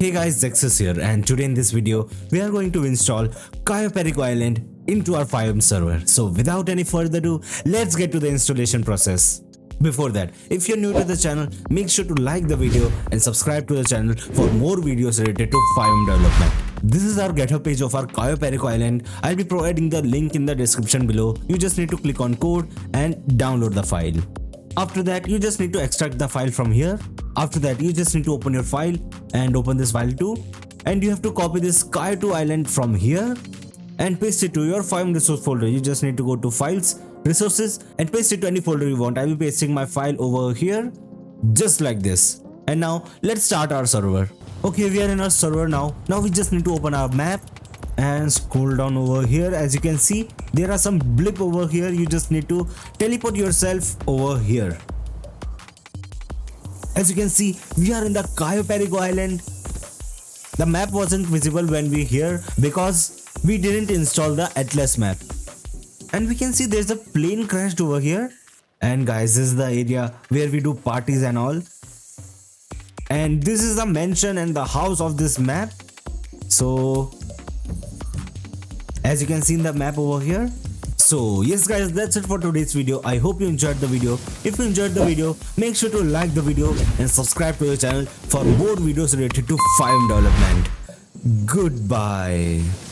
Hey guys, Zexus here, and today in this video we are going to install Cayo Perico Island into our FiveM server. So without any further ado, let's get to the installation process. Before that, if you're new to the channel, make sure to like the video and subscribe to the channel for more videos related to FiveM development. This is our GitHub page of our Cayo Perico Island. I'll be providing the link in the description below. You just need to click on code and download the file. After that, you just need to extract the file from here. After that, you just need to open your file and open this file too. And you have to copy this Cayo Island from here and paste it to your FiveM resource folder. You just need to go to Files, Resources and paste it to any folder you want. I will be pasting my file over here just like this. And now let's start our server. Okay, we are in our server now. Now we just need to open our map and scroll down over here. As you can see, there are some blip over here. You just need to teleport yourself over here. As you can see, we are in the Cayo Perico Island. The map wasn't visible when we here because we didn't install the Atlas map. And we can see there's a plane crashed over here. And guys, this is the area where we do parties and all. And this is the mansion and the house of this map. So as you can see in the map over here. So yes guys, that's it for today's video. I hope you enjoyed the video. If you enjoyed the video, make sure to like the video and subscribe to the channel for more videos related to FiveM development. Goodbye.